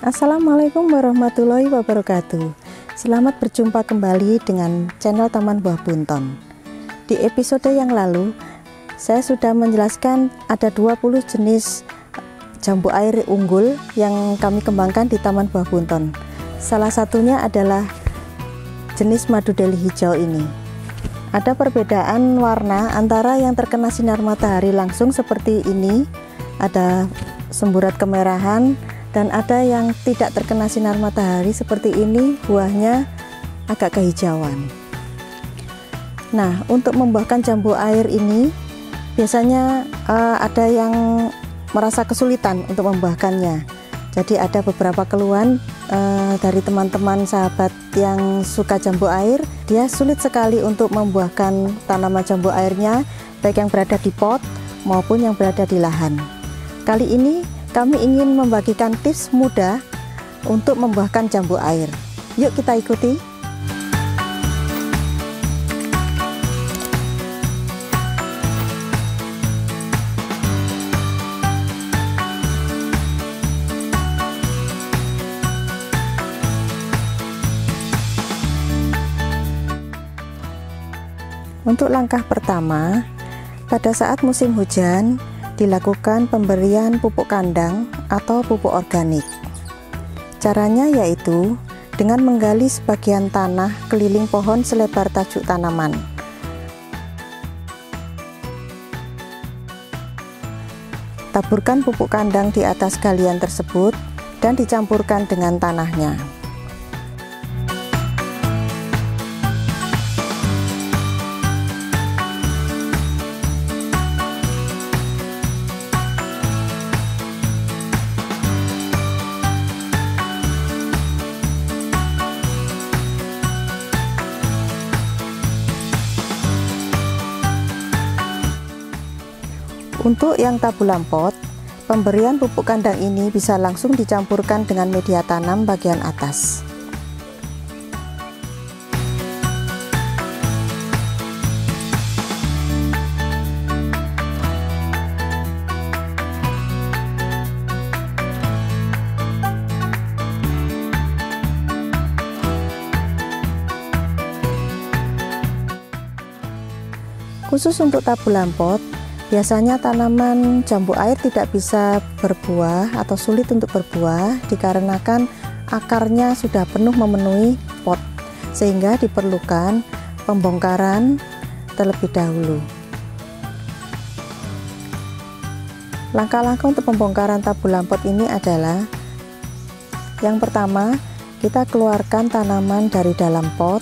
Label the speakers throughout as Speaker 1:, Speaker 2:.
Speaker 1: Assalamualaikum warahmatullahi wabarakatuh. Selamat berjumpa kembali dengan channel Taman Buah Bunton. Di episode yang lalu, saya sudah menjelaskan ada 20 jenis jambu air unggul yang kami kembangkan di Taman Buah Bunton. Salah satunya adalah jenis madu deli hijau ini. Ada perbedaan warna antara yang terkena sinar matahari langsung seperti ini, ada semburat kemerahan, dan ada yang tidak terkena sinar matahari seperti ini, buahnya agak kehijauan. Nah, untuk membuahkan jambu air ini biasanya ada yang merasa kesulitan untuk membuahkannya. Jadi ada beberapa keluhan dari teman-teman sahabat yang suka jambu air, dia sulit sekali untuk membuahkan tanaman jambu airnya, baik yang berada di pot maupun yang berada di lahan. Kali ini kami ingin membagikan tips mudah untuk membuahkan jambu air. Yuk kita ikuti. Untuk langkah pertama, pada saat musim hujan, dilakukan pemberian pupuk kandang atau pupuk organik. Caranya yaitu dengan menggali sebagian tanah keliling pohon selebar tajuk tanaman. Taburkan pupuk kandang di atas galian tersebut dan dicampurkan dengan tanahnya. Untuk yang tabulam pot, pemberian pupuk kandang ini bisa langsung dicampurkan dengan media tanam bagian atas. Khusus untuk tabulam pot, biasanya tanaman jambu air tidak bisa berbuah atau sulit untuk berbuah dikarenakan akarnya sudah penuh memenuhi pot, sehingga diperlukan pembongkaran terlebih dahulu. Langkah-langkah untuk pembongkaran tabulam pot ini adalah: yang pertama, kita keluarkan tanaman dari dalam pot.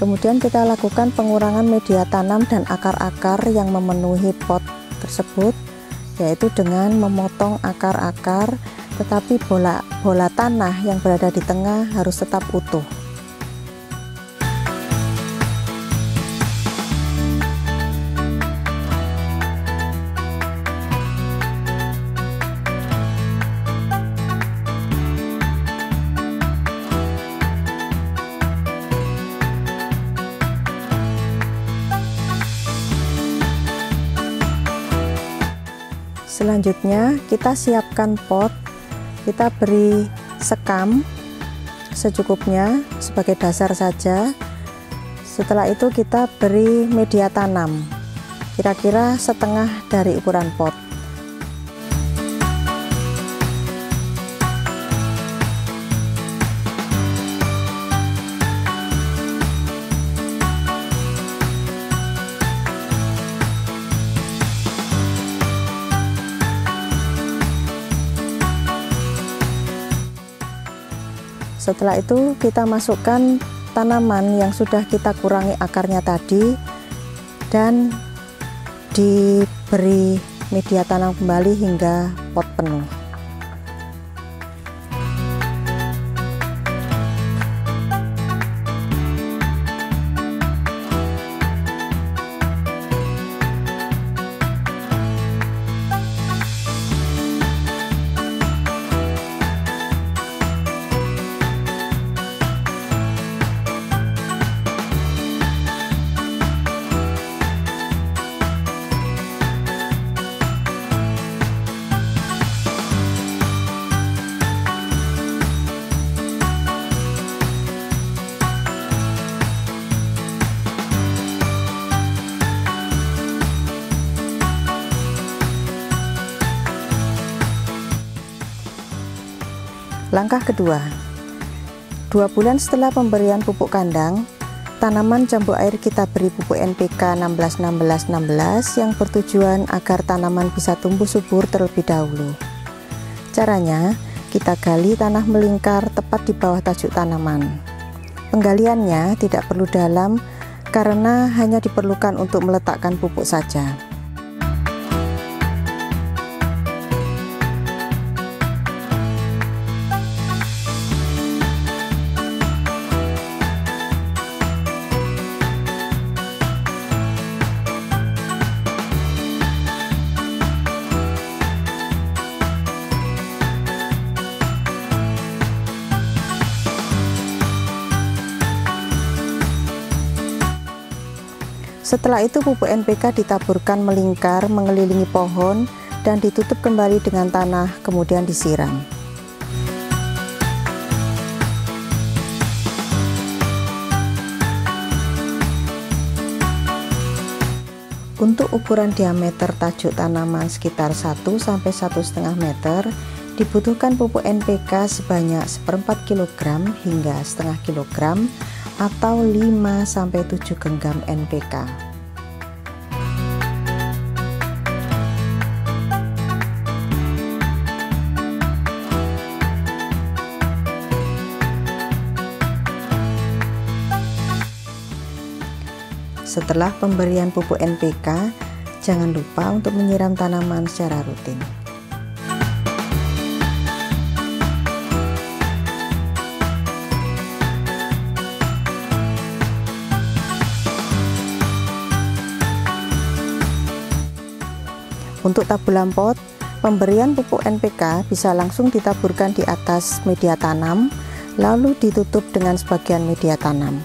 Speaker 1: Kemudian kita lakukan pengurangan media tanam dan akar-akar yang memenuhi pot tersebut, yaitu dengan memotong akar-akar, tetapi bola tanah yang berada di tengah harus tetap utuh. Selanjutnya kita siapkan pot, kita beri sekam secukupnya sebagai dasar saja. Setelah itu kita beri media tanam, kira-kira setengah dari ukuran pot. Setelah itu kita masukkan tanaman yang sudah kita kurangi akarnya tadi dan diberi media tanam kembali hingga pot penuh. Langkah kedua, 2 bulan setelah pemberian pupuk kandang, tanaman jambu air kita beri pupuk NPK 16-16-16 yang bertujuan agar tanaman bisa tumbuh subur terlebih dahulu. Caranya, kita gali tanah melingkar tepat di bawah tajuk tanaman. Penggaliannya tidak perlu dalam karena hanya diperlukan untuk meletakkan pupuk saja. Setelah itu pupuk NPK ditaburkan melingkar mengelilingi pohon dan ditutup kembali dengan tanah, kemudian disiram. Untuk ukuran diameter tajuk tanaman sekitar 1-1,5 meter, dibutuhkan pupuk NPK sebanyak 1/4 kg hingga setengah kilogram atau 5-7 genggam NPK. Setelah pemberian pupuk NPK, jangan lupa untuk menyiram tanaman secara rutin. Untuk tabulam pot, pemberian pupuk NPK bisa langsung ditaburkan di atas media tanam, lalu ditutup dengan sebagian media tanam.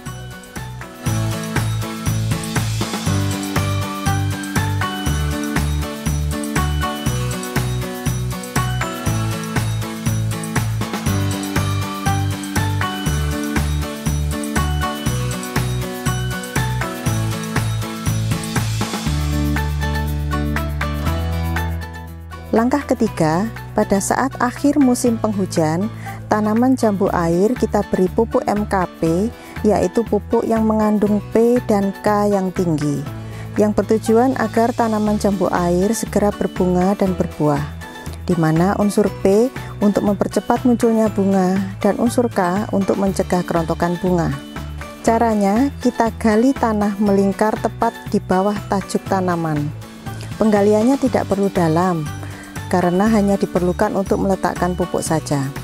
Speaker 1: Langkah ketiga, pada saat akhir musim penghujan, tanaman jambu air kita beri pupuk MKP, yaitu pupuk yang mengandung P dan K yang tinggi, yang bertujuan agar tanaman jambu air segera berbunga dan berbuah, di mana unsur P untuk mempercepat munculnya bunga dan unsur K untuk mencegah kerontokan bunga. Caranya, kita gali tanah melingkar tepat di bawah tajuk tanaman. Penggaliannya tidak perlu dalam, karena hanya diperlukan untuk meletakkan pupuk saja.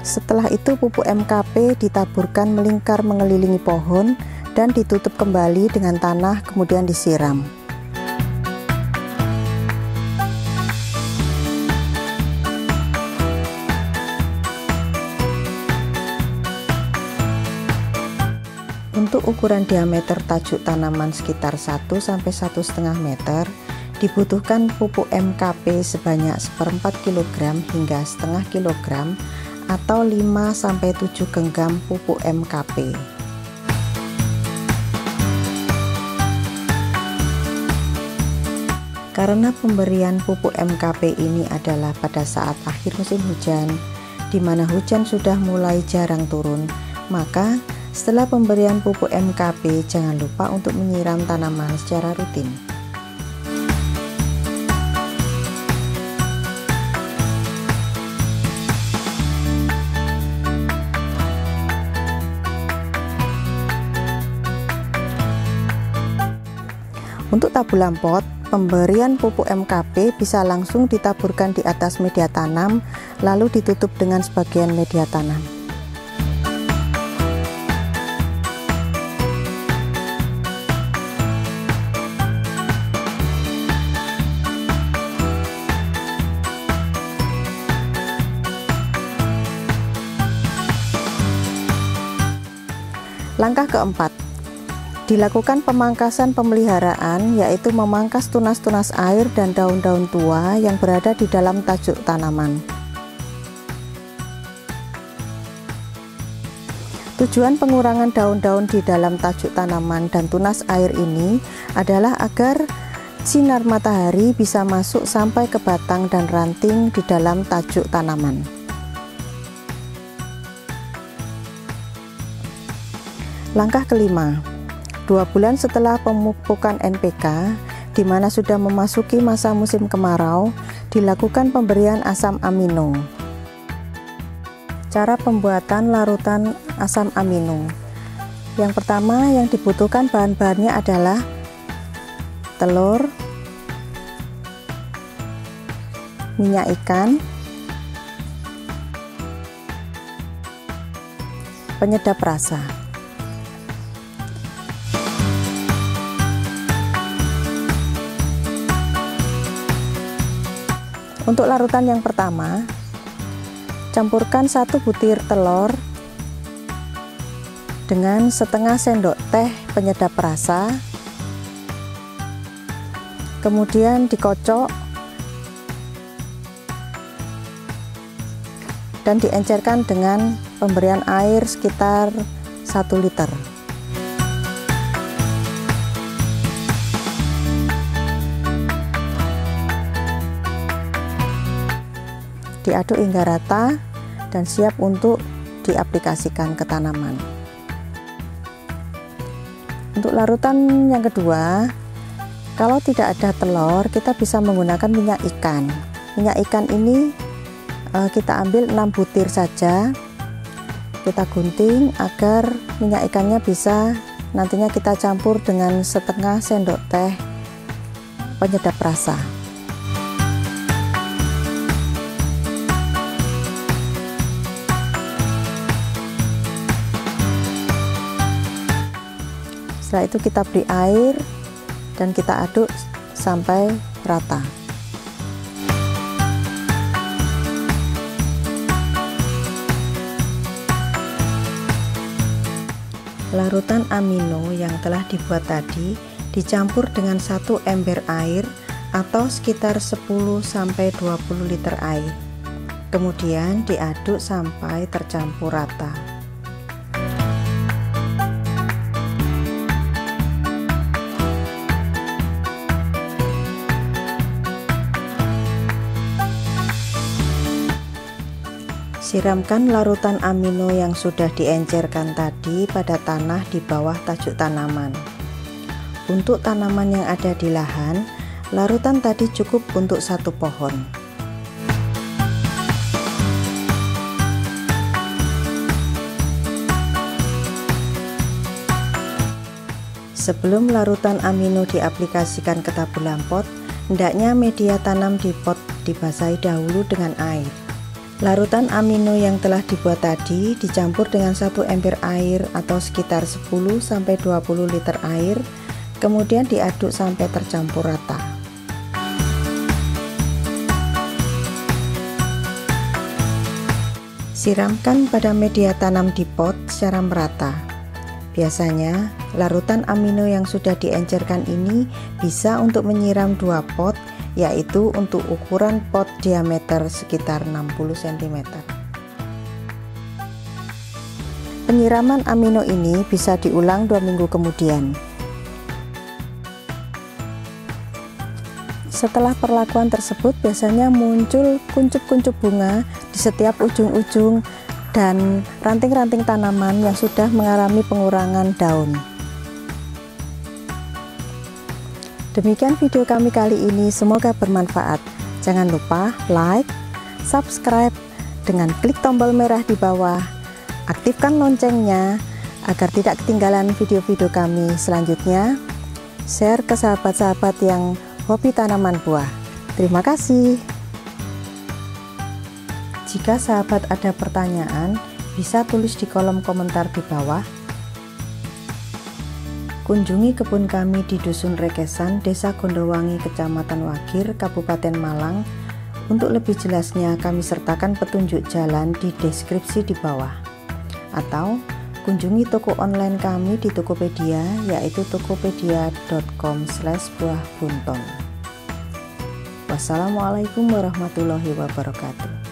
Speaker 1: Setelah itu pupuk MKP ditaburkan melingkar mengelilingi pohon dan ditutup kembali dengan tanah, kemudian disiram. Untuk ukuran diameter tajuk tanaman sekitar 1-1,5 meter, dibutuhkan pupuk MKP sebanyak 1/4 kg hingga setengah kilogram atau 5-7 genggam pupuk MKP. Karena pemberian pupuk MKP ini adalah pada saat akhir musim hujan, di mana hujan sudah mulai jarang turun, maka setelah pemberian pupuk MKP jangan lupa untuk menyiram tanaman secara rutin. Untuk tabulam pot, pemberian pupuk MKP bisa langsung ditaburkan di atas media tanam, lalu ditutup dengan sebagian media tanam. Langkah keempat, dilakukan pemangkasan pemeliharaan, yaitu memangkas tunas-tunas air dan daun-daun tua yang berada di dalam tajuk tanaman. Tujuan pengurangan daun-daun di dalam tajuk tanaman dan tunas air ini adalah agar sinar matahari bisa masuk sampai ke batang dan ranting di dalam tajuk tanaman. Langkah kelima, 2 bulan setelah pemupukan NPK, di mana sudah memasuki masa musim kemarau, dilakukan pemberian asam amino. Cara pembuatan larutan asam amino. Yang pertama yang dibutuhkan bahan-bahannya adalah telur, minyak ikan, penyedap rasa. Untuk larutan yang pertama, campurkan 1 butir telur dengan setengah sendok teh penyedap rasa, kemudian dikocok dan diencerkan dengan pemberian air sekitar 1 liter. Diaduk hingga rata dan siap untuk diaplikasikan ke tanaman. Untuk larutan yang kedua, kalau tidak ada telur, kita bisa menggunakan minyak ikan. Minyak ikan ini kita ambil 6 butir saja. Kita gunting agar minyak ikannya bisa nantinya kita campur dengan setengah sendok teh penyedap rasa. Setelah itu kita beri air dan kita aduk sampai rata. Larutan amino yang telah dibuat tadi dicampur dengan 1 ember air atau sekitar 10-20 liter air. Kemudian diaduk sampai tercampur rata. Siramkan larutan amino yang sudah diencerkan tadi pada tanah di bawah tajuk tanaman. Untuk tanaman yang ada di lahan, larutan tadi cukup untuk 1 pohon. Sebelum larutan amino diaplikasikan ke tabulan pot, hendaknya media tanam di pot dibasahi dahulu dengan air. Larutan amino yang telah dibuat tadi dicampur dengan 1 ember air atau sekitar 10-20 liter air, kemudian diaduk sampai tercampur rata. Siramkan pada media tanam di pot secara merata. Biasanya, larutan amino yang sudah diencerkan ini bisa untuk menyiram 2 pot, yaitu untuk ukuran pot diameter sekitar 60 cm. Penyiraman amino ini bisa diulang 2 minggu kemudian. Setelah perlakuan tersebut, biasanya muncul kuncup-kuncup bunga di setiap ujung-ujung dan ranting-ranting tanaman yang sudah mengalami pengurangan daun. Demikian video kami kali ini, semoga bermanfaat. Jangan lupa like, subscribe dengan klik tombol merah di bawah. Aktifkan loncengnya agar tidak ketinggalan video-video kami selanjutnya. Share ke sahabat-sahabat yang hobi tanaman buah. Terima kasih. Jika sahabat ada pertanyaan, bisa tulis di kolom komentar di bawah. Kunjungi kebun kami di Dusun Rekesan, Desa Gondowangi, Kecamatan Wagir, Kabupaten Malang. Untuk lebih jelasnya kami sertakan petunjuk jalan di deskripsi di bawah. Atau Kunjungi toko online kami di Tokopedia, yaitu tokopedia.com/buahbunton. Wassalamualaikum warahmatullahi wabarakatuh.